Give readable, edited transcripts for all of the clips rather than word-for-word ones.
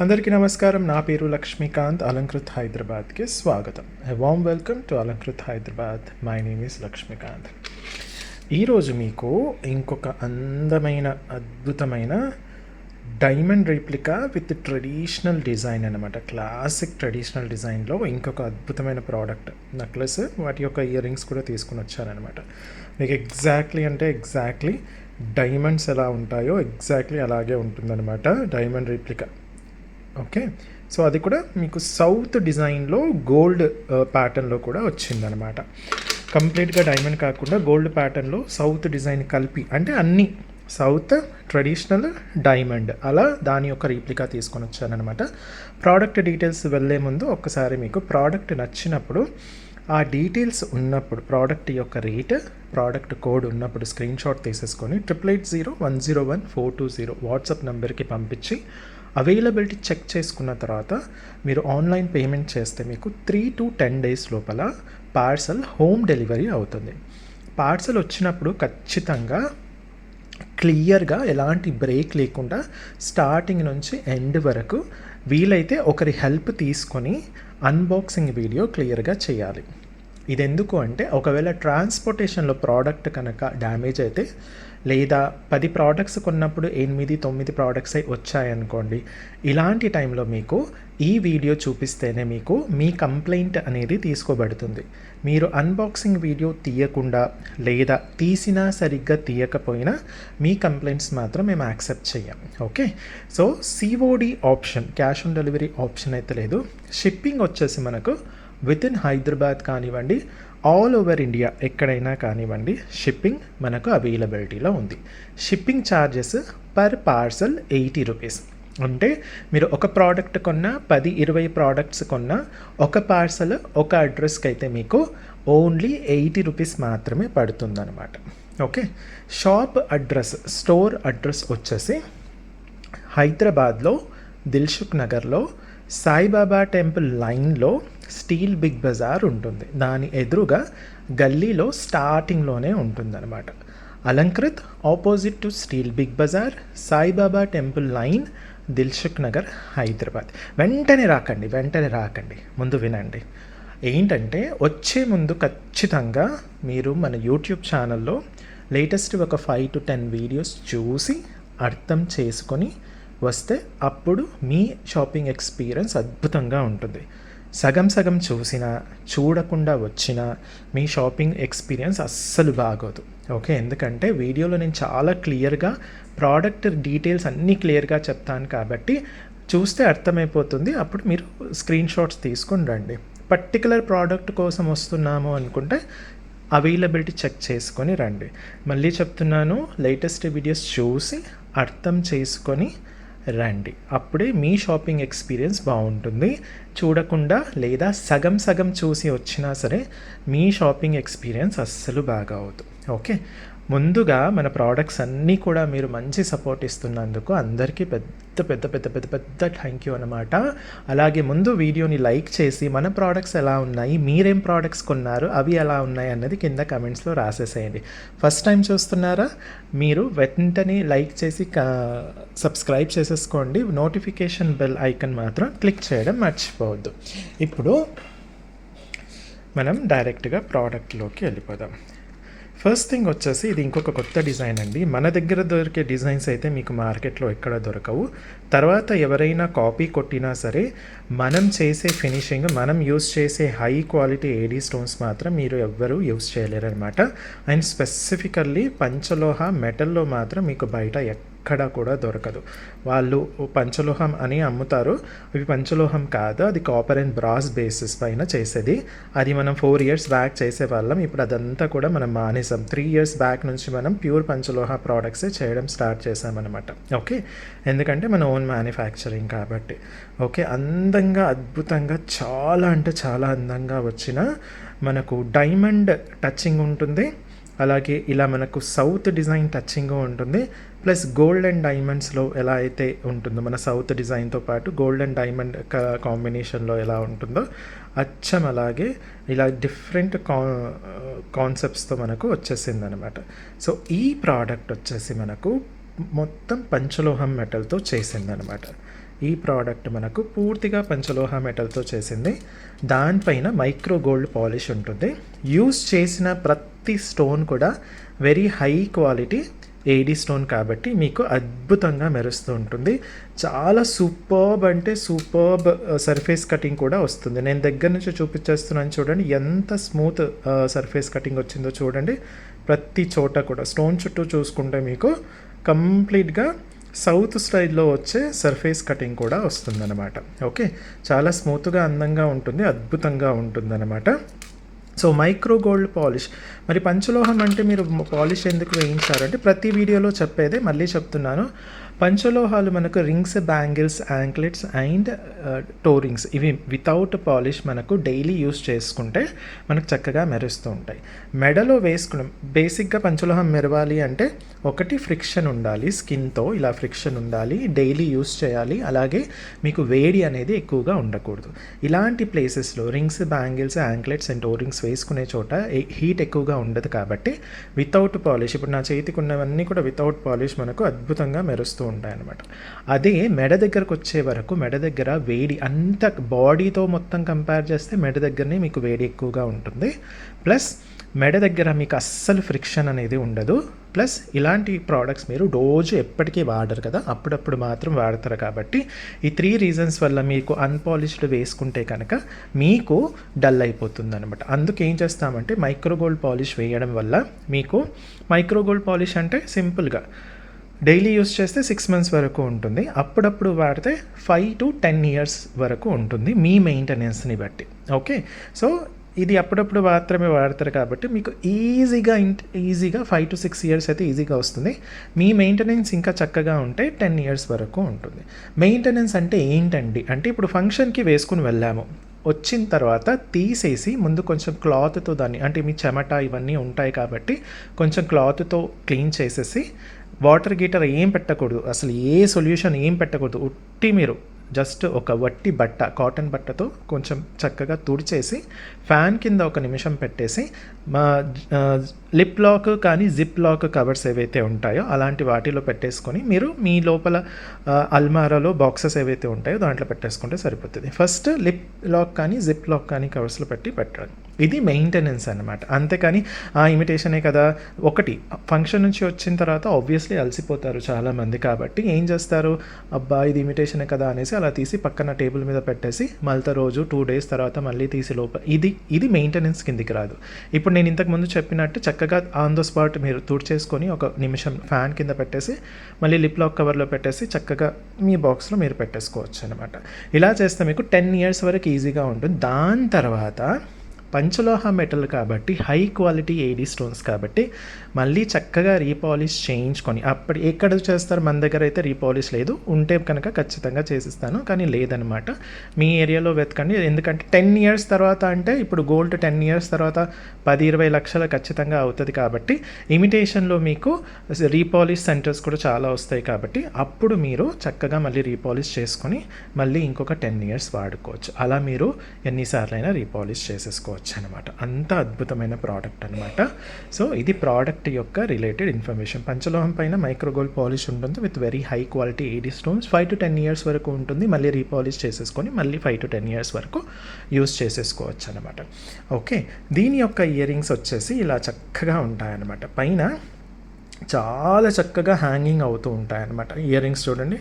అందరికీ నమస్కారం. నా పేరు లక్ష్మీకాంత్. అలంకృత్ హైదరాబాద్కి స్వాగతం. A warm welcome to Alankrit Hyderabad. My name is Laxmikant. ఈరోజు మీకు ఇంకొక అందమైన అద్భుతమైన diamond replica with traditional design అనమాట. క్లాసిక్ ట్రెడిషనల్ డిజైన్లో ఇంకొక అద్భుతమైన ప్రోడక్ట్ నెక్లెస్, వాటి యొక్క ఇయర్ రింగ్స్ కూడా తీసుకుని వచ్చారనమాట. మీకు ఎగ్జాక్ట్లీ డైమండ్స్ ఎలా ఉంటాయో ఎగ్జాక్ట్లీ అలాగే ఉంటుందన్నమాట డైమండ్ రీప్లికా. ఓకే, సో అది కూడా మీకు సౌత్ డిజైన్లో గోల్డ్ ప్యాటర్న్లో కూడా వచ్చిందనమాట. కంప్లీట్గా డైమండ్ కాకుండా గోల్డ్ ప్యాటర్న్లో సౌత్ డిజైన్ కలిపి, అంటే అన్నీ సౌత్ ట్రెడిషనల్ డైమండ్ అలా దాని యొక్క రీప్లికా తీసుకొని వచ్చానమాట. ప్రోడక్ట్ డీటెయిల్స్ వెళ్ళే ముందు ఒక్కసారి మీకు ప్రోడక్ట్ నచ్చినప్పుడు ఆ డీటెయిల్స్ ఉన్నప్పుడు, ప్రోడక్ట్ యొక్క రేట్, ప్రోడక్ట్ కోడ్ ఉన్నప్పుడు స్క్రీన్ షాట్ తీసేసుకొని 880101 420 వాట్సాప్ నెంబర్కి పంపించి అవైలబిలిటీ చెక్ చేసుకున్న తర్వాత మీరు ఆన్లైన్ పేమెంట్ చేస్తే మీకు 3 to 10 days లోపల పార్సల్ హోమ్ డెలివరీ అవుతుంది. పార్సల్ వచ్చినప్పుడు ఖచ్చితంగా క్లియర్గా ఎలాంటి బ్రేక్ లేకుండా స్టార్టింగ్ నుంచి ఎండ్ వరకు వీలైతే ఒకరి హెల్ప్ తీసుకొని అన్బాక్సింగ్ వీడియో క్లియర్గా చేయాలి. ఇది ఎందుకు అంటే, ఒకవేళ ట్రాన్స్పోర్టేషన్లో ప్రోడక్ట్ కనుక డ్యామేజ్ అయితే, లేదా 10 ప్రోడక్ట్స్ కొన్నప్పుడు 8-9 ప్రోడక్ట్స్ వచ్చాయనుకోండి, ఇలాంటి టైంలో మీకు ఈ వీడియో చూపిస్తేనే మీకు మీ కంప్లైంట్ అనేది తీసుకోబడుతుంది. మీరు అన్బాక్సింగ్ వీడియో తీయకుండా లేదా తీసినా సరిగ్గా తీయకపోయినా మీ కంప్లైంట్స్ మాత్రం మేము యాక్సెప్ట్ చేయం. Okay, so COD option, cash on delivery option అయితే లేదు. షిప్పింగ్ వచ్చేసి మనకు విత్ ఇన్ హైదరాబాద్ కానివ్వండి, ఆల్ ఓవర్ ఇండియా ఎక్కడైనా కానివ్వండి, షిప్పింగ్ మనకు అవైలబిలిటీలో ఉంది. Shipping charges per parcel 80 rupees. అంటే మీరు ఒక ప్రోడక్ట్ కొన్నా, 10-20 ప్రోడక్ట్స్ కొన్నా, ఒక పార్సల్ ఒక అడ్రస్కి అయితే మీకు ఓన్లీ 80 రూపీస్ మాత్రమే పడుతుందన్నమాట. Okay, shop address, store address వచ్చేసి హైదరాబాద్లో దిల్సుఖ్ నగర్లో సాయిబాబా టెంపుల్ లైన్లో స్టీల్ బిగ్ బజార్ ఉంటుంది. దాని ఎదురుగా గల్లీలో స్టార్టింగ్లోనే ఉంటుందన్నమాట. Alankrit opposite to steel Big Bazaar, Saibaba temple line, Dilsukh Nagar, Hyderabad. వెంటనే రాకండి, ముందు వినండి. ఏంటంటే, వచ్చే ముందు ఖచ్చితంగా మీరు మన యూట్యూబ్ ఛానల్లో లేటెస్ట్ ఒక 5 to 10 వీడియోస్ చూసి అర్థం చేసుకొని వస్తే అప్పుడు మీ షాపింగ్ ఎక్స్పీరియన్స్ అద్భుతంగా ఉంటుంది. సగం చూసినా, చూడకుండా వచ్చినా మీ షాపింగ్ ఎక్స్పీరియన్స్ అస్సలు బాగోదు. ఓకే, ఎందుకంటే వీడియోలో నేను చాలా క్లియర్గా ప్రోడక్ట్ డీటెయిల్స్ అన్నీ క్లియర్గా చెప్తాను కాబట్టి చూస్తే అర్థమైపోతుంది. అప్పుడు మీరు స్క్రీన్ షాట్స్ తీసుకొని రండి. పర్టికులర్ ప్రోడక్ట్ కోసం వస్తున్నాము అనుకుంటే అవైలబిలిటీ చెక్ చేసుకొని రండి. మళ్ళీ చెప్తున్నాను, లేటెస్ట్ వీడియోస్ చూసి అర్థం చేసుకొని రండి. అప్పుడే మీ షాపింగ్ ఎక్స్పీరియన్స్ బాగుంటుంది. చూడకుండా లేదా సగం చూసి వచ్చినా సరే మీ షాపింగ్ ఎక్స్పీరియన్స్ అస్సలు బాగా అవుతుంది. ఓకే, ముందుగా మన ప్రోడక్ట్స్ అన్నీ కూడా మీరు మంచి సపోర్ట్ ఇస్తున్నందుకు అందరికీ పెద్ద థ్యాంక్ యూ అనమాట. అలాగే ముందు వీడియోని లైక్ చేసి మన ప్రోడక్ట్స్ ఎలా ఉన్నాయి, మీరేం ప్రోడక్ట్స్ కొన్నారు, అవి ఎలా ఉన్నాయి అన్నది కింద కమెంట్స్లో రాసేసేయండి. ఫస్ట్ టైం చూస్తున్నారా, మీరు వెంటనే లైక్ చేసి సబ్స్క్రైబ్ చేసేసుకోండి. నోటిఫికేషన్ బెల్ ఐకన్ మాత్రం క్లిక్ చేయడం మర్చిపోవద్దు. ఇప్పుడు మనం డైరెక్ట్గా ప్రోడక్ట్లోకి వెళ్ళిపోదాం. ఫస్ట్ థింగ్ వచ్చేసి, ఇది ఇంకొక కొత్త డిజైన్ అండి. మన దగ్గర దొరికే డిజైన్స్ అయితే మీకు మార్కెట్లో ఎక్కడ దొరకవు. తర్వాత ఎవరైనా కాపీ కొట్టినా సరే మనం చేసే ఫినిషింగ్, మనం యూస్ చేసే హై క్వాలిటీ ఏడీ స్టోన్స్ మాత్రం మీరు ఎవ్వరూ యూస్ చేయలేరు అనమాట. అండ్ స్పెసిఫికల్లీ పంచలోహ మెటల్లో మాత్రం మీకు బయట ఎక్కడ కూడా దొరకదు. వాళ్ళు పంచలోహం అని అమ్ముతారు, అవి పంచలోహం కాదు, అది కాపర్ అండ్ బ్రాస్ బేసిస్ పైన చేసేది. అది మనం 4 years బ్యాక్ చేసేవాళ్ళం. ఇప్పుడు అదంతా కూడా మనం మానేసాం. 3 years బ్యాక్ నుంచి మనం ప్యూర్ పంచలోహ ప్రోడక్ట్సే చేయడం స్టార్ట్ చేసామన్నమాట. ఓకే, ఎందుకంటే మన ఓన్ మ్యానుఫ్యాక్చరింగ్ కాబట్టి. ఓకే, అందంగా అద్భుతంగా చాలా అంటే చాలా అందంగా వచ్చిన మనకు డైమండ్ టచింగ్ ఉంటుంది. అలాగే ఇలా మనకు సౌత్ డిజైన్ టచింగ్ ఉంటుంది. ప్లస్ గోల్డ్ అండ్ డైమండ్స్లో ఎలా అయితే ఉంటుందో, మన సౌత్ డిజైన్తో పాటు గోల్డ్ అండ్ డైమండ్ కాంబినేషన్లో ఎలా ఉంటుందో అచ్చం అలాగే ఇలా డిఫరెంట్ కాన్సెప్ట్స్తో మనకు వచ్చేసింది అనమాట. సో ఈ ప్రోడక్ట్ వచ్చేసి మనకు మొత్తం పంచలోహం మెటల్తో చేసిందనమాట. ఈ ప్రోడక్ట్ మనకు పూర్తిగా పంచలోహ మెటల్తో చేసింది. దానిపైన మైక్రో గోల్డ్ పాలిష్ ఉంటుంది. యూస్ చేసిన ప్రతి స్టోన్ కూడా very high quality AD stone కాబట్టి మీకు అద్భుతంగా మెరుస్తూ ఉంటుంది. చాలా సూపర్బ్ అంటే సూపర్బ్ సర్ఫేస్ కటింగ్ కూడా వస్తుంది. నేను దగ్గర నుంచి చూపించేస్తున్నాను చూడండి, ఎంత స్మూత్ సర్ఫేస్ కటింగ్ వచ్చిందో చూడండి. ప్రతి చోట కూడా స్టోన్ చుట్టూ చూసుకుంటే మీకు కంప్లీట్గా సౌత్ స్టైల్లో వచ్చే సర్ఫేస్ కటింగ్ కూడా వస్తుందన్నమాట. ఓకే, చాలా స్మూత్గా అందంగా ఉంటుంది, అద్భుతంగా ఉంటుందన్నమాట. So micro gold polish. మరి పంచలోహం అంటే మీరు పాలిష్ ఎందుకు వేయించారంటే ప్రతి వీడియోలో చెప్పేదే మళ్ళీ చెప్తున్నాను. పంచలోహాలు మనకు rings, bangles, anklets and toe rings ఇవి వితౌట్ పాలిష్ మనకు డైలీ యూస్ చేసుకుంటే మనకు చక్కగా మెరుస్తూ ఉంటాయి. మెడలో వేసుకున్నాం. బేసిక్గా పంచలోహం మెరవాలి అంటే ఒకటి ఫ్రిక్షన్ ఉండాలి, స్కిన్తో ఇలా ఫ్రిక్షన్ ఉండాలి, డైలీ యూస్ చేయాలి, అలాగే మీకు వేడి అనేది ఎక్కువగా ఉండకూడదు. ఇలాంటి ప్లేసెస్లో rings, bangles, anklets and toe rings వేసుకునే చోట హీట్ ఎక్కువగా ఉండదు కాబట్టి వితౌట్ పాలిష్, ఇప్పుడు నా చేతికి ఉన్నవన్నీ కూడా వితౌట్ పాలిష్ మనకు అద్భుతంగా మెరుస్తూ ఉంటాయన్నమాట. అదే మెడ దగ్గరకు వచ్చే వరకు మెడ దగ్గర వేడి అంత బాడీతో మొత్తం కంపేర్ చేస్తే మెడ దగ్గరనే మీకు వేడి ఎక్కువగా ఉంటుంది. ప్లస్ మెడ దగ్గర మీకు అస్సలు ఫ్రిక్షన్ అనేది ఉండదు. ప్లస్ ఇలాంటి ప్రోడక్ట్స్ మీరు రోజు ఎప్పటికీ వాడరు కదా, అప్పుడప్పుడు మాత్రం వాడతారు కాబట్టి ఈ 3 రీజన్స్ వల్ల మీకు అన్పాలిష్డ్ వేసుకుంటే కనుక మీకు డల్ అయిపోతుంది అనమాట. అందుకు ఏం చేస్తామంటే మైక్రో గోల్డ్ పాలిష్ వేయడం వల్ల మీకు మైక్రో గోల్డ్ పాలిష్ అంటే సింపుల్గా డైలీ యూస్ చేస్తే 6 months వరకు ఉంటుంది, అప్పుడప్పుడు వాడితే 5 to 10 years వరకు ఉంటుంది మీ మెయింటెనెన్స్ని బట్టి. ఓకే, సో ఇది అప్పుడప్పుడు మాత్రమే వాడతారు కాబట్టి మీకు ఈజీగా 5 to 6 years అయితే ఈజీగా వస్తుంది. మీ మెయింటెనెన్స్ ఇంకా చక్కగా ఉంటే 10 years వరకు ఉంటుంది. మెయింటెనెన్స్ అంటే ఏంటండి అంటే ఇప్పుడు ఫంక్షన్కి వేసుకుని వెళ్ళాము, వచ్చిన తర్వాత తీసేసి ముందు కొంచెం క్లాత్తో దాన్ని అంటే మీ చెమట ఇవన్నీ ఉంటాయి కాబట్టి కొంచెం క్లాత్తో క్లీన్ చేసేసి వాటర్ గీటర్ ఏం పెట్టకూడదు, అసలు ఏ సొల్యూషన్ ఏం పెట్టకూడదు. ఉట్టి మీరు జస్ట్ ఒక వట్టి బట్ట, కాటన్ బట్టతో కొంచెం చక్కగా తుడిచేసి ఫ్యాన్ కింద 1 నిమిషం పెట్టేసి మా లిప్ లాక్ కానీ జిప్ లాక్ కవర్స్ ఏవైతే ఉంటాయో అలాంటి వాటిలో పెట్టేసుకొని మీరు మీ లోపల అల్మారాలో బాక్సెస్ ఏవైతే ఉంటాయో దాంట్లో పెట్టేసుకుంటే సరిపోతుంది. ఫస్ట్ లిప్ లాక్ కానీ జిప్ లాక్ కానీ కవర్స్లో పెట్టాలి. ఇది మెయింటెనెన్స్ అనమాట. అంతేకాని ఇమిటేషనే కదా, ఒకటి ఫంక్షన్ నుంచి వచ్చిన తర్వాత ఆబ్వియస్లీ అలసిపోతారు చాలామంది కాబట్టి ఏం చేస్తారు, అబ్బా ఇది ఇమిటేషనే కదా అనేసి అలా తీసి పక్కన టేబుల్ మీద పెట్టేసి మళ్ళీ రోజు 2 days తర్వాత మళ్ళీ తీసి లోపల ఇది మెయింటెనెన్స్ కిందికి రాదు. ఇప్పుడు నేను ఇంతకుముందు చెప్పినట్టు చక్కగా ఆన్ ద స్పాట్ మీరు తుడిచేసుకొని 1 నిమిషం ఫ్యాన్ కింద పెట్టేసి మళ్ళీ లిప్ లాక్ కవర్లో పెట్టేసి చక్కగా మీ బాక్స్లో మీరు పెట్టేసుకోవచ్చు అనమాట. ఇలా చేస్తే మీకు 10 years వరకు ఈజీగా ఉంటుంది. దాని తర్వాత పంచలోహ మెటల్ కాబట్టి హై క్వాలిటీ ఏడీ స్టోన్స్ కాబట్టి మళ్ళీ చక్కగా రీపాలిష్ చేయించుకొని అప్పుడు ఎక్కడ చేస్తారు, మన దగ్గర అయితే రీపాలిష్ లేదు, ఉంటే కనుక ఖచ్చితంగా చేసిస్తాను కానీ లేదనమాట. మీ ఏరియాలో వెతకండి. ఎందుకంటే 10 years తర్వాత అంటే ఇప్పుడు గోల్డ్ 10 years తర్వాత 10-20 లక్షలు ఖచ్చితంగా అవుతుంది కాబట్టి ఇమిటేషన్లో మీకు రీపాలిష్ సెంటర్స్ కూడా చాలా వస్తాయి కాబట్టి అప్పుడు మీరు చక్కగా మళ్ళీ రీపాలిష్ చేసుకొని మళ్ళీ ఇంకొక 10 years వాడుకోవచ్చు. అలా మీరు ఎన్నిసార్లైనా రీపాలిష్ చేసేసుకోవచ్చు అనమాట. అంత అద్భుతమైన ప్రోడక్ట్ అనమాట. సో ఇది ప్రోడక్ట్ యొక్క రిలేటెడ్ ఇన్ఫర్మేషన్. పంచలోహం పైన మైక్రో గోల్డ్ పాలిష్ ఉంటుంది with very high quality AD stones. 5 to 10 years వరకు ఉంటుంది. మళ్ళీ రీపాలిష్ చేసేసుకొని మళ్ళీ 5 to 10 years వరకు యూస్ చేసేసుకోవచ్చు అనమాట. ఓకే, దీని యొక్క ఇయర్ రింగ్స్ వచ్చేసి ఇలా చక్కగా ఉంటాయన్నమాట. పైన చాలా చక్కగా హ్యాంగింగ్ అవుతూ ఉంటాయన్నమాట. ఇయర్ రింగ్స్ చూడండి,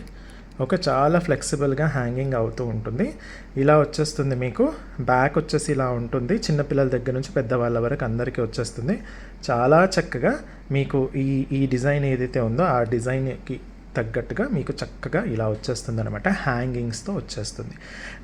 ఓకే, చాలా ఫ్లెక్సిబుల్గా హ్యాంగింగ్ అవుతూ ఉంటుంది. ఇలా వచ్చేస్తుంది మీకు. బ్యాక్ వచ్చేసి ఇలా ఉంటుంది. చిన్నపిల్లల దగ్గర నుంచి పెద్దవాళ్ళ వరకు అందరికీ వచ్చేస్తుంది. చాలా చక్కగా మీకు ఈ డిజైన్ ఏదైతే ఉందో ఆ డిజైన్కి తగ్గట్టుగా మీకు చక్కగా ఇలా వచ్చేస్తుంది అనమాట. హ్యాంగింగ్స్తో వచ్చేస్తుంది.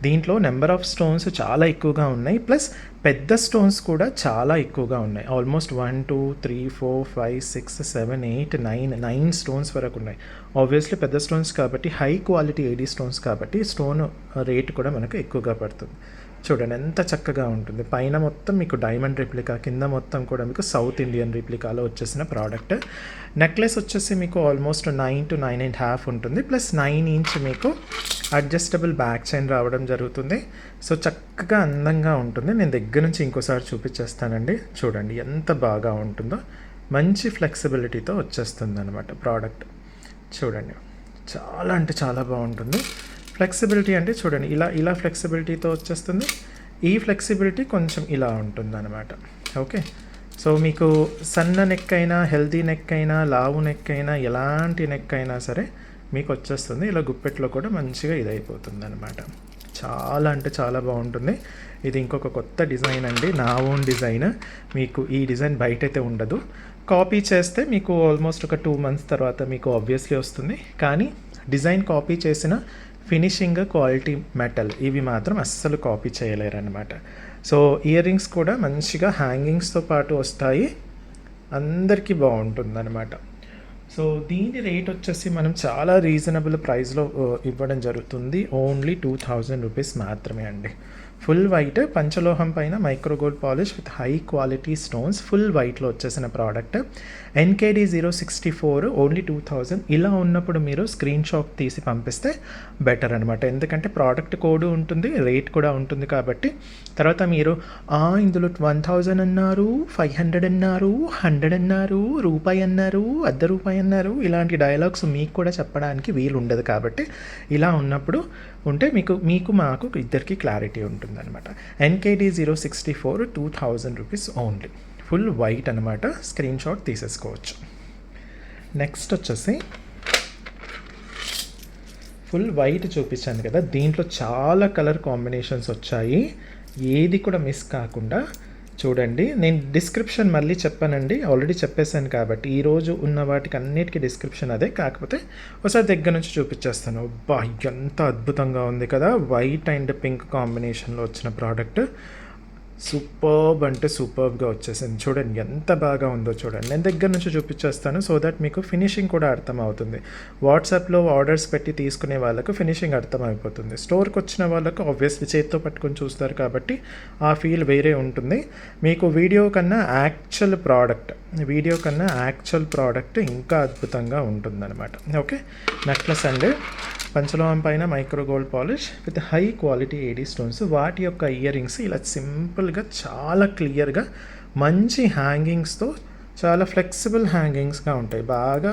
దీంట్లో నెంబర్ ఆఫ్ స్టోన్స్ చాలా ఎక్కువగా ఉన్నాయి. ప్లస్ పెద్ద స్టోన్స్ కూడా చాలా ఎక్కువగా ఉన్నాయి. ఆల్మోస్ట్ 1 2 3 4 5 6 7 8 9 స్టోన్స్ వరకు ఉన్నాయి. ఆబ్వియస్లీ పెద్ద స్టోన్స్ కాబట్టి హై క్వాలిటీ ఏడీ స్టోన్స్ కాబట్టి స్టోన్ రేట్ కూడా మనకు ఎక్కువగా పడుతుంది. చూడండి ఎంత చక్కగా ఉంటుంది. పైన మొత్తం మీకు డైమండ్ రిప్లికా, కింద మొత్తం కూడా మీకు సౌత్ ఇండియన్ రిప్లికాలో వచ్చేసిన ప్రోడక్ట్. నెక్లెస్ వచ్చేసి మీకు ఆల్మోస్ట్ 9 to 9.5 ఉంటుంది. ప్లస్ 9 inch మీకు అడ్జస్టబుల్ బ్యాక్ చైన్ రావడం జరుగుతుంది. సో చక్కగా అందంగా ఉంటుంది. నేను దగ్గర నుంచి ఇంకోసారి చూపించేస్తానండి. చూడండి ఎంత బాగా ఉంటుందో. మంచి ఫ్లెక్సిబిలిటీతో వచ్చేస్తుంది అనమాట ప్రోడక్ట్. చూడండి చాలా అంటే చాలా బాగుంటుంది. ఫ్లెక్సిబిలిటీ అంటే చూడండి ఇలా ఫ్లెక్సిబిలిటీతో వచ్చేస్తుంది. ఈ ఫ్లెక్సిబిలిటీ కొంచెం ఇలా ఉంటుందన్నమాట. ఓకే, సో మీకు సన్న నెక్ అయినా, హెల్తీ నెక్ అయినా, లావు నెక్ అయినా, ఎలాంటి నెక్ అయినా సరే మీకు వచ్చేస్తుంది. ఇలా గుప్పెట్లో కూడా మంచిగా ఇదైపోతుంది అనమాట. చాలా అంటే చాలా బాగుంటుంది. ఇది ఇంకొక కొత్త డిజైన్ అండి, నా ఓన్ డిజైన్. మీకు ఈ డిజైన్ బయట అయితే ఉండదు. కాపీ చేస్తే మీకు ఆల్మోస్ట్ ఒక 2 months తర్వాత మీకు ఆబ్వియస్లీ వస్తుంది. కానీ డిజైన్ కాపీ చేసిన ఫినిషింగ్, క్వాలిటీ, మెటల్ ఇవి మాత్రం అస్సలు కాపీ చేయలేరు అనమాట. సో ఇయర్ రింగ్స్ కూడా మంచిగా హ్యాంగింగ్స్తో పాటు వస్తాయి. అందరికీ బాగుంటుంది అనమాట. సో దీని రేట్ వచ్చేసి మనం చాలా రీజనబుల్ ప్రైస్లో ఇవ్వడం జరుగుతుంది. ఓన్లీ 2000 రూపీస్ మాత్రమే అండి. ఫుల్ వైట్ పంచలోహం పైన micro gold polish with high quality stones, full వైట్లో వచ్చేసిన ప్రోడక్ట్. NKD 064 only 2000. ఇలా ఉన్నప్పుడు మీరు స్క్రీన్ షాట్ తీసి పంపిస్తే బెటర్ అనమాట. ఎందుకంటే ప్రోడక్ట్ కోడ్ ఉంటుంది, రేట్ కూడా ఉంటుంది కాబట్టి తర్వాత మీరు ఇందులో 1000 అన్నారు, 500 అన్నారు, 100 అన్నారు, రూపాయి అన్నారు, ₹1 అన్నారు, ఇలాంటి డైలాగ్స్ మీకు కూడా చెప్పడానికి వీలు ఉండదు. కాబట్టి ఇలా ఉన్నప్పుడు ఉంటే మీకు మాకు ఇద్దరికి క్లారిటీ ఉంటుందన్నమాట. NKD 064 2000 rupees only. Full white అనమాట, స్క్రీన్ షాట్ తీసేసుకోవచ్చు. నెక్స్ట్ వచ్చేసి ఫుల్ వైట్ చూపించాను కదా, దీంట్లో చాలా కలర్ కాంబినేషన్స్ వచ్చాయి. ఏది కూడా మిస్ కాకుండా చూడండి. నేను డిస్క్రిప్షన్ మళ్ళీ చెప్పానండి, ఆల్రెడీ చెప్పేశాను కాబట్టి ఈరోజు ఉన్న వాటికి అన్నిటికీ డిస్క్రిప్షన్ అదే. కాకపోతే ఒకసారి దగ్గర నుంచి చూపించేస్తాను. అబ్బా ఎంత అద్భుతంగా ఉంది కదా, వైట్ అండ్ పింక్ కాంబినేషన్లో వచ్చిన ప్రోడక్ట్. సూపర్బ్ అంటే సూపర్బ్గా వచ్చేసింది. చూడండి ఎంత బాగా ఉందో చూడండి. నేను దగ్గర నుంచి చూపించేస్తాను సో దట్ మీకు ఫినిషింగ్ కూడా అర్థమవుతుంది. వాట్సాప్లో ఆర్డర్స్ పెట్టి తీసుకునే వాళ్ళకు ఫినిషింగ్ అర్థమైపోతుంది. స్టోర్కి వచ్చిన వాళ్ళకు ఆబ్వియస్లీ చేతితో పట్టుకొని చూస్తారు కాబట్టి ఆ ఫీల్ వేరే ఉంటుంది. మీకు వీడియో కన్నా యాక్చువల్ ప్రోడక్ట్ ఇంకా అద్భుతంగా ఉంటుందన్నమాట. ఓకే, నెక్లెస్ అండి పంచలోహం పైన micro gold polish with high quality AD stones. వాటి యొక్క ఇయర్ రింగ్స్ ఇలా సింపుల్గా చాలా క్లియర్గా మంచి హ్యాంగింగ్స్తో, చాలా ఫ్లెక్సిబుల్ హ్యాంగింగ్స్గా ఉంటాయి, బాగా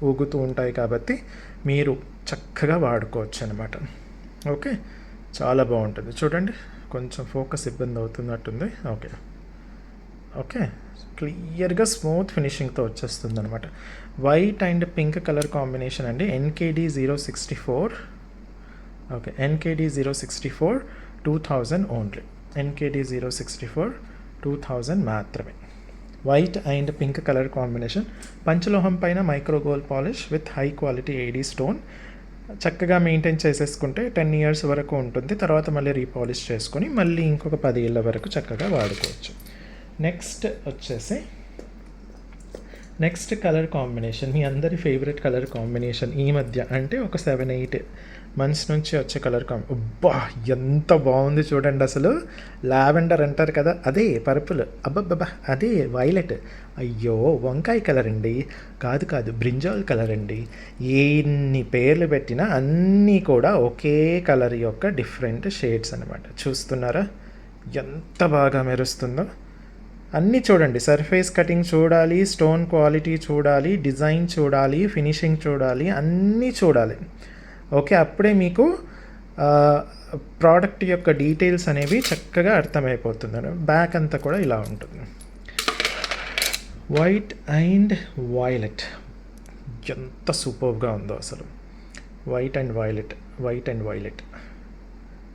ఊగుతూ ఉంటాయి కాబట్టి మీరు చక్కగా వాడుకోవచ్చు అనమాట. ఓకే, చాలా బాగుంటుంది. చూడండి కొంచెం ఫోకస్ ఇబ్బంది అవుతున్నట్టుంది. ఓకే క్లియర్గా స్మూత్ ఫినిషింగ్తో వచ్చేస్తుంది అనమాట. White and pink colour combination అండి. NKD 064. Okay, NKD 064 2000 only. NKD 064 2000 మాత్రమే. White and pink colour combination, పంచలోహం పైన micro gold polish with high quality AD stone. చక్కగా మెయింటైన్ చేసేసుకుంటే 10 years వరకు ఉంటుంది. తర్వాత మళ్ళీ రీపాలిష్ చేసుకొని మళ్ళీ ఇంకొక 10 ఏళ్ళ వరకు చక్కగా వాడుకోవచ్చు. నెక్స్ట్ కలర్ కాంబినేషన్, మీ అందరి ఫేవరెట్ కలర్ కాంబినేషన్ ఈ మధ్య అంటే ఒక 7-8 months నుంచి వచ్చే కలర్ అబ్బా ఎంత బాగుంది చూడండి. అసలు లావెండర్ అంటారు కదా, అదే పర్పుల్, అబ్బబ్బబ్బా అదే వైలెట్, అయ్యో వంకాయ కలర్ అండి, కాదు బ్రింజాల్ కలర్ అండి. ఎన్ని పేర్లు పెట్టినా అన్నీ కూడా ఒకే కలర్ యొక్క డిఫరెంట్ షేడ్స్ అనమాట. చూస్తున్నారా ఎంత బాగా మెరుస్తుందో. అన్నీ చూడండి, సర్ఫేస్ కటింగ్ చూడాలి, స్టోన్ క్వాలిటీ చూడాలి, డిజైన్ చూడాలి, ఫినిషింగ్ చూడాలి, అన్నీ చూడాలి. ఓకే, అప్పుడే మీకు ప్రోడక్ట్ యొక్క డీటెయిల్స్ అనేవి చక్కగా అర్థమైపోతుంది. బ్యాక్ అంతా కూడా ఇలా ఉంటుంది. వైట్ అండ్ వైలెట్ ఎంత సూపర్గా ఉందో అసలు. వైట్ అండ్ వైలెట్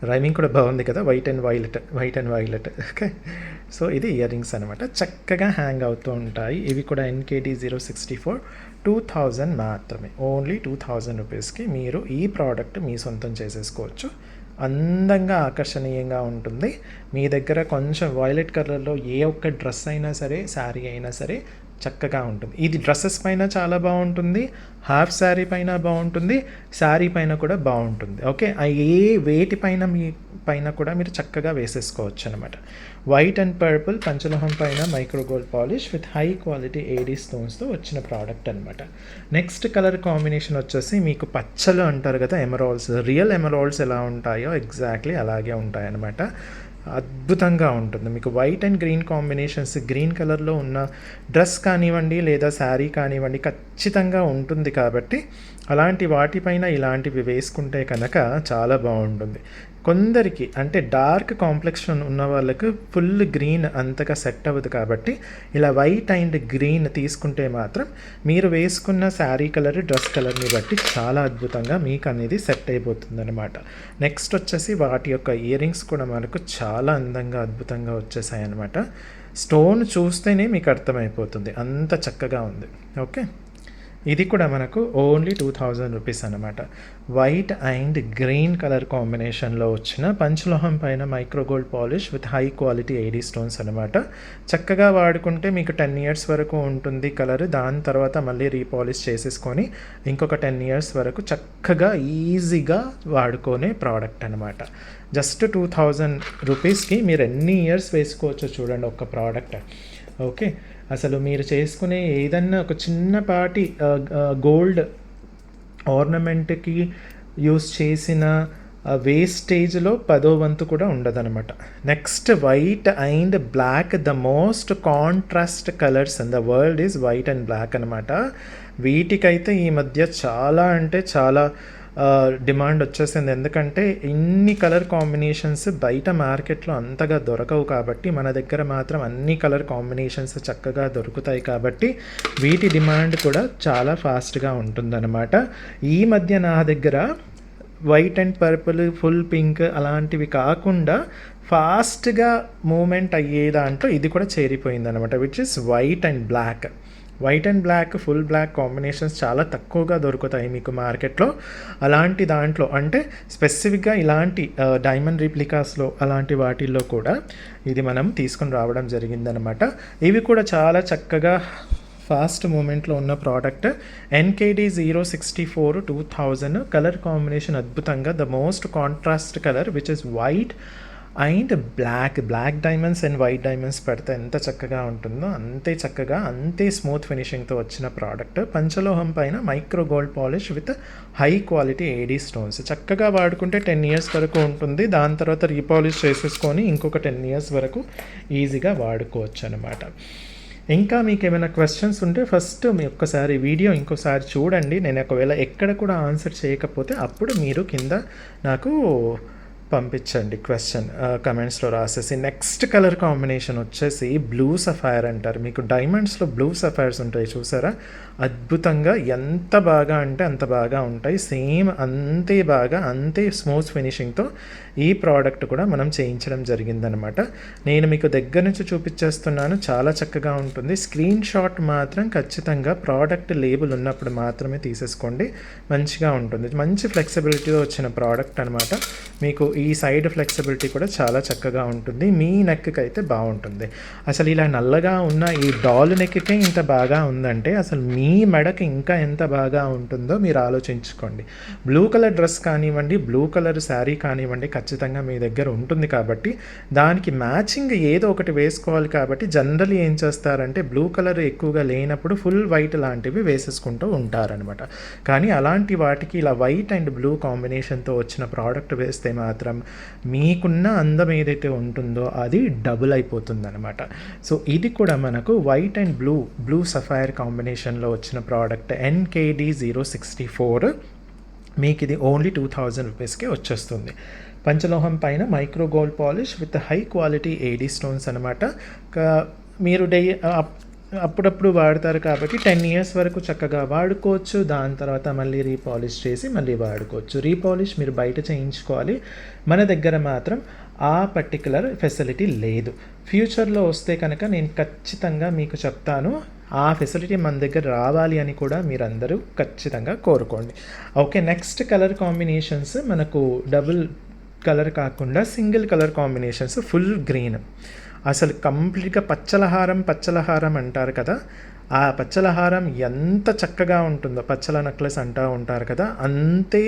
రైమింగ్ కూడా బాగుంది కదా, white and violet. Okay, so ఇది ఇయర్ రింగ్స్ అనమాట. చక్కగా హ్యాంగ్ అవుతూ ఉంటాయి. ఇవి కూడా NKD 064 2000 మాత్రమే. ఓన్లీ 2000 రూపీస్కి మీరు ఈ ప్రోడక్ట్ మీ సొంతం చేసేసుకోవచ్చు. అందంగా ఆకర్షణీయంగా ఉంటుంది. మీ దగ్గర కొంచెం వైలెట్ కలర్లో ఏ ఒక్క డ్రెస్ అయినా సరే, శారీ అయినా సరే చక్కగా ఉంటుంది. ఇది డ్రెస్సెస్ పైన చాలా బాగుంటుంది, హాఫ్ శారీ పైన బాగుంటుంది, శారీ పైన కూడా బాగుంటుంది. ఓకే, వేటి పైన కూడా మీరు చక్కగా వేసేసుకోవచ్చు అనమాట. వైట్ అండ్ పర్పుల్ పంచలోహం పైన micro gold polish with high quality AD స్టోన్స్తో వచ్చిన ప్రోడక్ట్ అనమాట. నెక్స్ట్ కలర్ కాంబినేషన్ వచ్చేసి మీకు పచ్చలు అంటారు కదా, ఎమరాల్డ్స్, రియల్ ఎమరాల్డ్స్ ఎలా ఉంటాయో ఎగ్జాక్ట్లీ అలాగే ఉంటాయన్నమాట. అద్భుతంగా ఉంటుంది. మీకు white and green combinations, green కలర్లో ఉన్న డ్రెస్ కానివ్వండి లేదా శారీ కానివ్వండి ఖచ్చితంగా ఉంటుంది కాబట్టి అలాంటి వాటిపైన ఇలాంటివి వేసుకుంటే కనుక చాలా బాగుంటుంది. కొందరికి అంటే డార్క్ కాంప్లెక్షన్ ఉన్న వాళ్ళకు ఫుల్ గ్రీన్ అంతగా సెట్ అవ్వదు కాబట్టి ఇలా వైట్ అండ్ గ్రీన్ తీసుకుంటే మాత్రం మీరు వేసుకున్న శారీ కలర్ డ్రెస్ కలర్ని బట్టి చాలా అద్భుతంగా మీకు అనేది సెట్ అయిపోతుంది అనమాట. నెక్స్ట్ వచ్చేసి వాటి యొక్క ఇయర్ రింగ్స్ కూడా మనకు చాలా అందంగా అద్భుతంగా వచ్చేసాయి అనమాట. స్టోన్ చూస్తేనే మీకు అర్థమైపోతుంది, అంత చక్కగా ఉంది. ఓకే, ఇది కూడా మనకు ఓన్లీ 2000 రూపీస్ అనమాట. వైట్ అండ్ గ్రీన్ కలర్ కాంబినేషన్లో వచ్చిన పంచలోహం పైన micro gold polish with high quality AD stones అనమాట. చక్కగా వాడుకుంటే మీకు 10 ఇయర్స్ వరకు ఉంటుంది కలర్. దాని తర్వాత మళ్ళీ రీపాలిష్ చేసేసుకొని ఇంకొక 10 ఇయర్స్ వరకు చక్కగా ఈజీగా వాడుకునే ప్రోడక్ట్ అనమాట. జస్ట్ 2000 రూపీస్కి మీరు ఎన్ని ఇయర్స్ వేసుకోవచ్చో చూడండి ఒక్క ప్రోడక్ట్. ఓకే, అసలు మీరు చేసుకునే ఏదన్నా ఒక చిన్నపాటి గోల్డ్ ఆర్నమెంట్కి యూస్ చేసిన వేస్టేజ్లో 10వ వంతు కూడా ఉండదన్నమాట. Next white and black, the most contrast colours in the world is white and black అనమాట. వీటికైతే ఈ మధ్య చాలా అంటే చాలా డిమాండ్ వచ్చేసింది. ఎందుకంటే ఇన్ని కలర్ కాంబినేషన్స్ బయట మార్కెట్లో అంతగా దొరకవు కాబట్టి మన దగ్గర మాత్రం అన్ని కలర్ కాంబినేషన్స్ చక్కగా దొరుకుతాయి కాబట్టి వీటి డిమాండ్ కూడా చాలా ఫాస్ట్గా ఉంటుందన్నమాట. ఈ మధ్య నా దగ్గర white and purple, full pink అలాంటివి కాకుండా ఫాస్ట్గా మూమెంట్ అయ్యే దాంట్లో ఇది కూడా చేరిపోయింది అనమాట, which is white and black. White and black, full black combinations చాలా తక్కువగా దొరుకుతాయి మీకు మార్కెట్లో. అలాంటి దాంట్లో అంటే స్పెసిఫిక్గా ఇలాంటి డైమండ్ రిప్లికాస్లో అలాంటి వాటిల్లో కూడా ఇది మనం తీసుకొని రావడం జరిగిందనమాట. ఇవి కూడా చాలా చక్కగా ఫాస్ట్ మూమెంట్లో ఉన్న ప్రోడక్ట్. NKD 064 2000 కలర్ కాంబినేషన్ అద్భుతంగా the most contrast colour which is white and black diamonds and white diamonds పెడితే ఎంత చక్కగా ఉంటుందో అంతే చక్కగా అంతే స్మూత్ ఫినిషింగ్తో వచ్చిన ప్రోడక్ట్. పంచలోహం పైన micro gold polish with high quality AD stones. చక్కగా వాడుకుంటే 10 ఇయర్స్ వరకు ఉంటుంది. దాని తర్వాత రీపాలిష్ చేసేసుకొని ఇంకొక 10 ఇయర్స్ వరకు ఈజీగా వాడుకోవచ్చు అనమాట. ఇంకా మీకు ఏమైనా క్వశ్చన్స్ ఉంటే ఫస్ట్ మీ ఒక్కసారి వీడియో ఇంకోసారి చూడండి. నేను ఒకవేళ ఎక్కడ కూడా ఆన్సర్ చేయకపోతే అప్పుడు మీరు కింద నాకు పంపించండి క్వశ్చన్ కమెంట్స్లో రాసేసి. నెక్స్ట్ కలర్ కాంబినేషన్ వచ్చేసి బ్లూ సఫైర్ అంటారు. మీకు డైమండ్స్లో బ్లూ సఫైర్స్ ఉంటాయి చూసారా, అద్భుతంగా ఎంత బాగా అంటే అంత బాగా ఉంటాయి. సేమ్ అంతే బాగా అంతే స్మూత్ ఫినిషింగ్తో ఈ ప్రోడక్ట్ కూడా మనం చేయించడం జరిగిందనమాట. నేను మీకు దగ్గర నుంచి చూపించేస్తున్నాను, చాలా చక్కగా ఉంటుంది. స్క్రీన్ షాట్ మాత్రం ఖచ్చితంగా ప్రోడక్ట్ లేబుల్ ఉన్నప్పుడు మాత్రమే తీసేసుకోండి, మంచిగా ఉంటుంది. మంచి ఫ్లెక్సిబిలిటీతో వచ్చిన ప్రోడక్ట్ అనమాట. మీకు ఈ సైడ్ ఫ్లెక్సిబిలిటీ కూడా చాలా చక్కగా ఉంటుంది. మీ నెక్కి అయితే బాగుంటుంది. అసలు ఇలా నల్లగా ఉన్న ఈ డాల్ నెక్కే ఇంత బాగా ఉందంటే అసలు మీ మెడకి ఇంకా ఎంత బాగా ఉంటుందో మీరు ఆలోచించుకోండి. బ్లూ కలర్ డ్రెస్ కానివ్వండి, బ్లూ కలర్ శారీ కానివ్వండి ఖచ్చితంగా మీ దగ్గర ఉంటుంది కాబట్టి దానికి మ్యాచింగ్ ఏదో ఒకటి వేసుకోవాలి. కాబట్టి జనరల్లీ ఏం చేస్తారంటే బ్లూ కలర్ ఎక్కువగా లేనప్పుడు ఫుల్ వైట్ లాంటివి వేసేసుకుంటూ ఉంటారనమాట. కానీ అలాంటి వాటికి ఇలా వైట్ అండ్ బ్లూ కాంబినేషన్తో వచ్చిన ప్రోడక్ట్ వేస్తే మాత్రం మీకున్న అందం ఏదైతే ఉంటుందో అది డబుల్ అయిపోతుంది అనమాట. సో ఇది కూడా మనకు వైట్ అండ్ బ్లూ సఫైర్ కాంబినేషన్లో వచ్చిన ప్రోడక్ట్ NKD 064. మీకు ఇది ఓన్లీ 2000 రూపీస్కే వచ్చేస్తుంది. పంచలోహం పైన micro gold polish with high quality AD stones అనమాట. మీరు అప్పుడప్పుడు వాడతారు కాబట్టి 10 ఇయర్స్ వరకు చక్కగా వాడుకోవచ్చు. దాని తర్వాత మళ్ళీ రీపాలిష్ చేసి మళ్ళీ వాడుకోవచ్చు. రీపాలిష్ మీరు బయట చేయించుకోవాలి, మన దగ్గర మాత్రం ఆ పర్టికులర్ ఫెసిలిటీ లేదు. ఫ్యూచర్లో వస్తే కనుక నేను ఖచ్చితంగా మీకు చెప్తాను, ఆ ఫెసిలిటీ మన దగ్గర రావాలి అని కూడా మీరందరూ ఖచ్చితంగా కోరుకోండి. ఓకే, నెక్స్ట్ కలర్ కాంబినేషన్స్ మనకు డబుల్ కలర్ కాకుండా single colour combinations. Full green, అసలు కంప్లీట్గా పచ్చలహారం అంటారు కదా, ఆ పచ్చలహారం ఎంత చక్కగా ఉంటుందో, పచ్చల నెక్లెస్ అంటూ ఉంటారు కదా, అంతే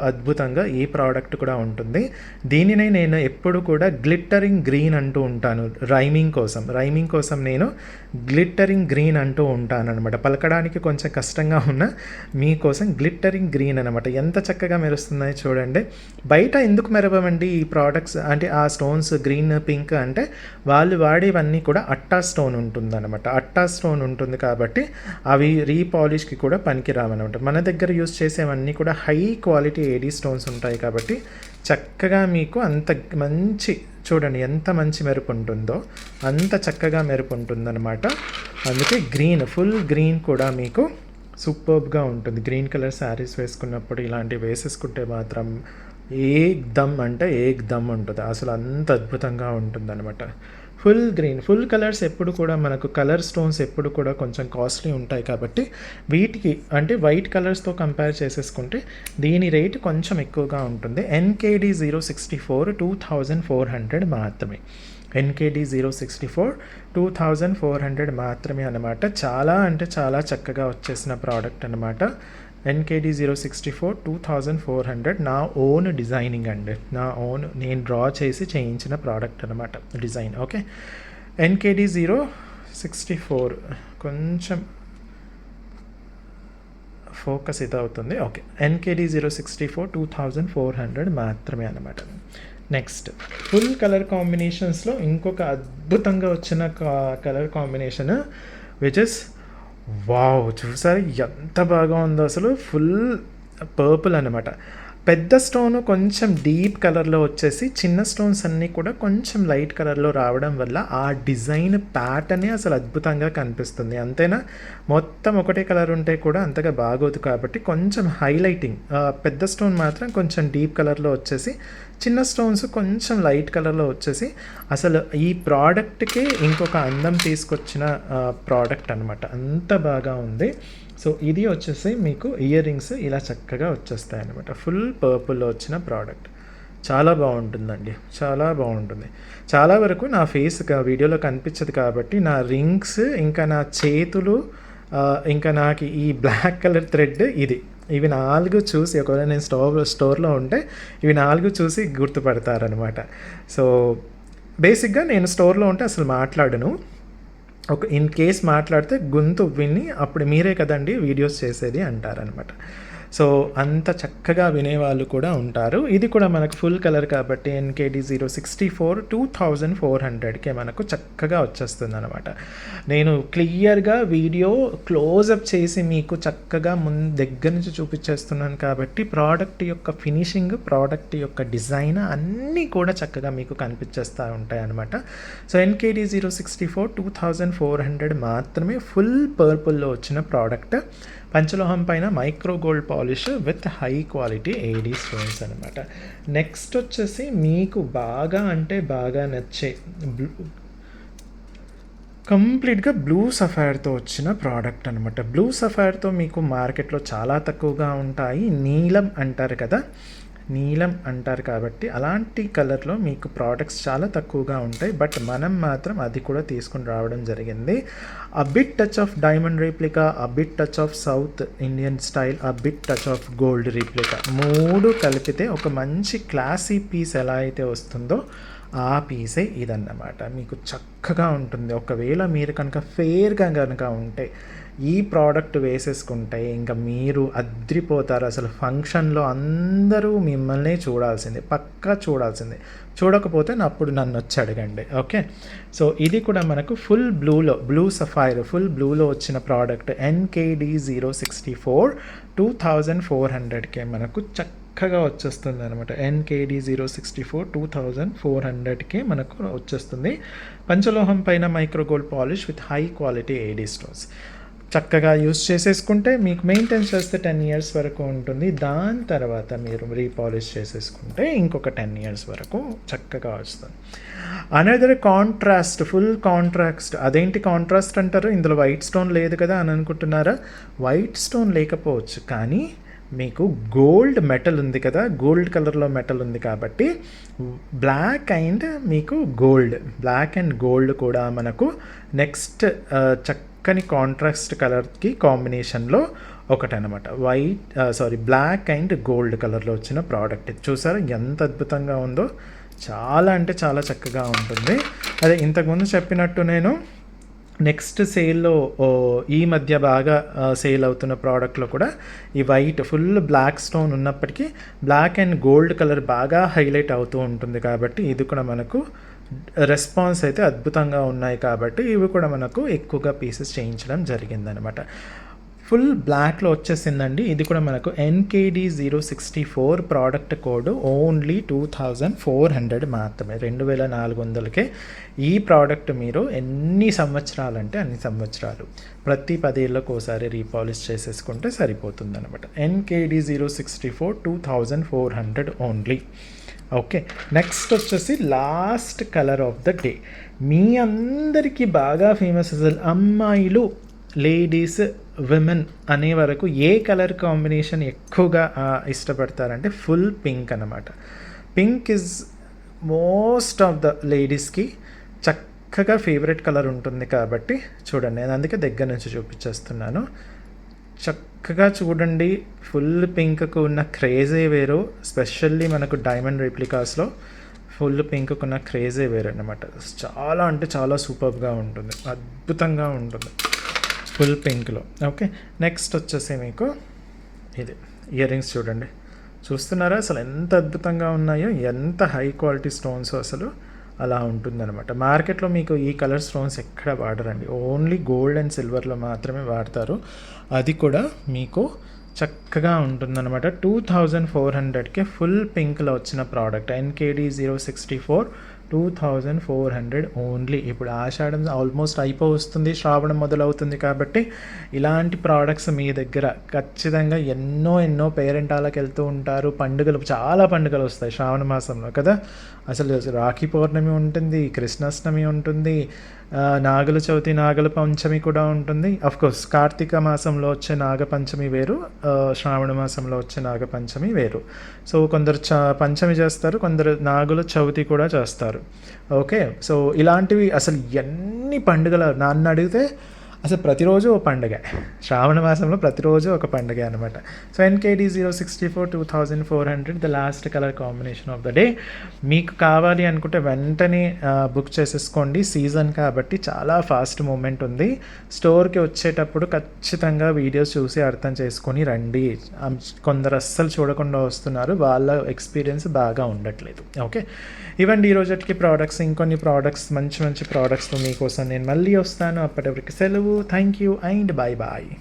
అద్భుతంగా ఈ ప్రోడక్ట్ కూడా ఉంటుంది. దీనినే నేను ఎప్పుడు కూడా గ్లిట్టరింగ్ గ్రీన్ అంటూ ఉంటాను. రైమింగ్ కోసం నేను గ్లిట్టరింగ్ గ్రీన్ అంటూ ఉంటాను అనమాట. పలకడానికి కొంచెం కష్టంగా ఉన్న మీకోసం గ్లిట్టరింగ్ గ్రీన్ అనమాట. ఎంత చక్కగా మెరుస్తున్నాయి చూడండి. బయట ఎందుకు మెరవమండి ఈ ప్రోడక్ట్స్ అంటే ఆ స్టోన్స్ గ్రీన్ పింక్ అంటే వాళ్ళు వాడేవన్నీ కూడా అట్టా స్టోన్ ఉంటుంది అనమాట. అట్టా స్టోన్ ఉంటుంది కాబట్టి అవి రీపాలిష్కి కూడా పనికి రావన్నమాట. మన దగ్గర యూస్ చేసేవన్నీ కూడా హై క్వాలిటీ ఏడీ స్టోన్స్ ఉంటాయి కాబట్టి చక్కగా మీకు అంత మంచి, చూడండి ఎంత మంచి మెరుపు ఉంటుందో అంత చక్కగా మెరుపు ఉంటుందన్నమాట. అందుకే గ్రీన్, ఫుల్ గ్రీన్ కూడా మీకు సూపర్బ్గా ఉంటుంది. గ్రీన్ కలర్ శారీస్ వేసుకున్నప్పుడు ఇలాంటివి వేసేసుకుంటే మాత్రం ఏక్దమ్ అంటే ఏక్దమ్ ఉంటుంది, అసలు అంత అద్భుతంగా ఉంటుందన్నమాట. ఫుల్ గ్రీన్, ఫుల్ కలర్స్ ఎప్పుడు కూడా మనకు కలర్ స్టోన్స్ ఎప్పుడు కూడా కొంచెం కాస్ట్లీ ఉంటాయి కాబట్టి వీటికి అంటే వైట్ కలర్స్తో కంపేర్ చేసేసుకుంటే దీని రేట్ కొంచెం ఎక్కువగా ఉంటుంది. NKD 064 2400 మాత్రమే. NKD 064 2400 మాత్రమే అనమాట. చాలా అంటే చాలా చక్కగా వచ్చేసిన ప్రోడక్ట్ అనమాట. NKD 064 2400 నా ఓన్ డిజైనింగ్ అండి, నా ఓన్ నేను డ్రా చేసి చేయించిన ప్రోడక్ట్ అనమాట, డిజైన్. ఓకే, NKD 064 కొంచెం ఫోకస్ ఇది అవుతుంది. ఓకే, NKD 064 2400 మాత్రమే అనమాట. నెక్స్ట్ ఫుల్ కలర్ కాంబినేషన్స్లో ఇంకొక అద్భుతంగా వచ్చిన colour combination which is wow, చూసారు ఎంత బాగా ఉందో అసలు. ఫుల్ పర్పుల్ అనమాట. పెద్ద స్టోన్ కొంచెం డీప్ కలర్లో వచ్చేసి చిన్న స్టోన్స్ అన్నీ కూడా కొంచెం లైట్ కలర్లో రావడం వల్ల ఆ డిజైన్ ప్యాటర్నే అసలు అద్భుతంగా కనిపిస్తుంది. అంతేనా, మొత్తం ఒకటే కలర్ ఉంటే కూడా అంతగా బాగోదు కాబట్టి కొంచెం హైలైటింగ్, పెద్ద స్టోన్ మాత్రం కొంచెం డీప్ కలర్లో వచ్చేసి చిన్న స్టోన్స్ కొంచెం లైట్ కలర్లో వచ్చేసి అసలు ఈ ప్రోడక్ట్కి ఇంకొక అందం తీసుకొచ్చిన ప్రోడక్ట్ అనమాట. అంత బాగా ఉంది. సో ఇది వచ్చేసి మీకు ఇయర్ రింగ్స్ ఇలా చక్కగా వచ్చేస్తాయి అనమాట. ఫుల్ పర్పుల్లో వచ్చిన ప్రోడక్ట్ చాలా బాగుంటుందండి, చాలా బాగుంటుంది. చాలా వరకు నా ఫేస్ వీడియోలో కనిపించదు కాబట్టి నా రింగ్స్ ఇంకా నా చేతులు ఇంకా నాకు ఈ బ్లాక్ కలర్ థ్రెడ్ ఇవి 4 చూసి ఒకవేళ నేను స్టోర్లో ఉంటే ఇవి 4 చూసి గుర్తుపడతారనమాట. సో బేసిక్గా నేను స్టోర్లో ఉంటే అసలు మాట్లాడను. ఇన్ కేస్ మాట్లాడితే గొంతు విని అప్పుడు మీరే కదండి వీడియోస్ చేసేది అంటారనమాట. సో అంత చక్కగా వినేవాళ్ళు కూడా ఉంటారు. ఇది కూడా మనకు ఫుల్ కలర్ కాబట్టి NKD 064 2400కే మనకు చక్కగా వచ్చేస్తుంది అనమాట. నేను క్లియర్గా వీడియో క్లోజప్ చేసి మీకు చక్కగా దగ్గర నుంచి చూపించేస్తున్నాను కాబట్టి ప్రోడక్ట్ యొక్క ఫినిషింగ్, ప్రోడక్ట్ యొక్క డిజైన్ అన్నీ కూడా చక్కగా మీకు కనిపించేస్తూ ఉంటాయి అనమాట. సో NKD 064 2400 మాత్రమే ఫుల్ పర్పుల్లో వచ్చిన ప్రోడక్ట్. పంచలోహం పైన micro gold polish with high quality AD stones అనమాట. నెక్స్ట్ వచ్చేసి మీకు బాగా అంటే బాగా నచ్చే కంప్లీట్గా బ్లూ సఫైర్తో వచ్చిన ప్రోడక్ట్ అనమాట. బ్లూ సఫైర్తో మీకు మార్కెట్లో చాలా తక్కువగా ఉంటాయి. నీలం అంటారు కదా, నీలం అంటారు కాబట్టి అలాంటి కలర్లో మీకు ప్రోడక్ట్స్ చాలా తక్కువగా ఉంటాయి. బట్ మనం మాత్రం అది కూడా తీసుకుని రావడం జరిగింది. A bit touch of diamond replica, a bit touch of South Indian style, a bit touch of gold replica, 3 కలిపితే ఒక మంచి క్లాసీ పీస్ ఎలా అయితే వస్తుందో ఆ పీసే ఇదన్నమాట. మీకు చక్కగా ఉంటుంది. ఒకవేళ మీరు కనుక ఫేర్గా కనుక ఉంటే ఈ ప్రోడక్ట్ వేసేసుకుంటే ఇంకా మీరు అద్రిపోతారు. అసలు ఫంక్షన్లో అందరూ మిమ్మల్ని చూడాల్సిందే, పక్కా చూడాల్సిందే. చూడకపోతే అప్పుడు నన్ను వచ్చి అడగండి. ఓకే, సో ఇది కూడా మనకు ఫుల్ బ్లూలో, బ్లూ సఫైర్ ఫుల్ బ్లూలో వచ్చిన ప్రోడక్ట్ NKD 064 2400కే మనకు చక్కగా వచ్చేస్తుంది అనమాట. NKD 064 2400కే మనకు వచ్చేస్తుంది. పంచలోహం పైన micro gold polish with high quality AD stones. చక్కగా యూస్ చేసేసుకుంటే మీకు మెయింటైన్ చేస్తే 10 years వరకు ఉంటుంది. దాని తర్వాత మీరు రీపాలిష్ చేసేసుకుంటే ఇంకొక 10 years వరకు చక్కగా వస్తుంది. Another contrast, full contrast. అదేంటి కాంట్రాస్ట్ అంటారు, ఇందులో వైట్ స్టోన్ లేదు కదా అని అనుకుంటున్నారా? వైట్ స్టోన్ లేకపోవచ్చు కానీ మీకు గోల్డ్ మెటల్ ఉంది కదా, గోల్డ్ కలర్లో మెటల్ ఉంది కాబట్టి బ్లాక్ అండ్ మీకు గోల్డ్, బ్లాక్ అండ్ గోల్డ్ కూడా మనకు నెక్స్ట్ చక్కని కాంట్రాస్ట్ కలర్కి కాంబినేషన్లో ఒకటనమాట. బ్లాక్ అండ్ గోల్డ్ కలర్లో వచ్చిన ప్రోడక్ట్. చూసారా ఎంత అద్భుతంగా ఉందో, చాలా అంటే చాలా చక్కగా ఉంటుంది. అదే ఇంతకుముందు చెప్పినట్టు నేను నెక్స్ట్ సేల్లో ఈ మధ్య బాగా సేల్ అవుతున్న ప్రోడక్ట్లో కూడా ఈ వైట్ ఫుల్ బ్లాక్ స్టోన్ ఉన్నప్పటికీ బ్లాక్ అండ్ గోల్డ్ కలర్ బాగా హైలైట్ అవుతూ ఉంటుంది కాబట్టి ఇది కూడా మనకు రెస్పాన్స్ అయితే అద్భుతంగా ఉన్నాయి కాబట్టి ఇవి కూడా మనకు ఎక్కువగా పీసెస్ చేయించడం జరిగిందనమాట. ఫుల్ బ్లాక్లో వచ్చేసిందండి. ఇది కూడా మనకు NKD064 ప్రోడక్ట్ కోడ్ ఓన్లీ 2400 మాత్రమే, 2400కే ఈ ప్రోడక్ట్ మీరు ఎన్ని సంవత్సరాలంటే అన్ని సంవత్సరాలు ప్రతి 10 ఏళ్ళకు ఒకసారి రీపాలిష్ చేసేసుకుంటే సరిపోతుంది అనమాట. NKD064 2400 only. ఓకే, నెక్స్ట్ వచ్చేసి last colour of the day. మీ అందరికీ బాగా ఫేమస్ అసలు అమ్మాయిలు, లేడీస్, విమెన్ అనే వరకు ఏ కలర్ కాంబినేషన్ ఎక్కువగా ఇష్టపడతారంటే ఫుల్ పింక్ అనమాట. Pink is most of the లేడీస్కి చక్కగా ఫేవరెట్ కలర్ ఉంటుంది కాబట్టి చూడండి, నేను అందుకే దగ్గర నుంచి చూపించేస్తున్నాను. చక్కగా చూడండి, ఫుల్ పింక్కు ఉన్న క్రేజే వేరు. స్పెషల్లీ మనకు డైమండ్ రెప్లికాస్లో ఫుల్ పింక్కు ఉన్న క్రేజే వేరు అనమాట. చాలా అంటే చాలా సూపర్గా ఉంటుంది, అద్భుతంగా ఉంటుంది ఫుల్ పింక్లో. ఓకే, నెక్స్ట్ వచ్చేసి మీకు ఇది ఇయర్ రింగ్స్ చూడండి, చూస్తున్నారా అసలు ఎంత అద్భుతంగా ఉన్నాయో, ఎంత హై క్వాలిటీ స్టోన్స్ అసలు అలా ఉంటుందన్నమాట. మార్కెట్లో మీకు ఈ కలర్ స్టోన్స్ ఎక్కడ వాడరండి, ఓన్లీ గోల్డ్ అండ్ సిల్వర్లో మాత్రమే వాడతారు. అది కూడా మీకు చక్కగా ఉంటుందన్నమాట. 2400కే ఫుల్ పింక్లో వచ్చిన ప్రోడక్ట్ NKD064 2400 ఓన్లీ. ఇప్పుడు ఆషాఢం ఆల్మోస్ట్ అయిపోతుంది, శ్రావణం మొదలవుతుంది కాబట్టి ఇలాంటి ప్రోడక్ట్స్ మీ దగ్గర ఖచ్చితంగా ఎన్నో పేరెంటాలకు వెళ్తూ ఉంటారు. పండుగలు, చాలా పండుగలు వస్తాయి శ్రావణ మాసంలో కదా. అసలు రాఖీ పౌర్ణమి ఉంటుంది, కృష్ణాష్టమి ఉంటుంది, నాగుల చవితి, నాగుల పంచమి కూడా ఉంటుంది. అఫ్కోర్స్ కార్తీక మాసంలో వచ్చే నాగపంచమి వేరు, శ్రావణ మాసంలో వచ్చే నాగపంచమి వేరు. సో కొందరు పంచమి చేస్తారు, కొందరు నాగుల చవితి కూడా చేస్తారు. ఓకే, సో ఇలాంటివి అసలు ఎన్ని పండుగలు నన్ను అడిగితే అసలు ప్రతిరోజు ఒక పండుగ, శ్రావణ మాసంలో ప్రతిరోజు ఒక పండుగ అనమాట. So NKD064 2400 the last colour combination of the day. మీకు కావాలి అనుకుంటే వెంటనే బుక్ చేసేసుకోండి, సీజన్ కాబట్టి చాలా ఫాస్ట్ మూమెంట్ ఉంది. స్టోర్కి వచ్చేటప్పుడు ఖచ్చితంగా వీడియోస్ చూసి అర్థం చేసుకొని రండి. కొందరు అస్సలు చూడకుండా వస్తున్నారు, వాళ్ళ ఎక్స్పీరియన్స్ బాగా ఉండట్లేదు. ఓకే, ఇవ్వండి ఈరోజుకి ప్రోడక్ట్స్. ఇంకొన్ని ప్రోడక్ట్స్, మంచి ప్రోడక్ట్స్తో మీకోసం నేను మళ్ళీ వస్తాను. అప్పటివరకు సెలవు. Thank you and bye bye.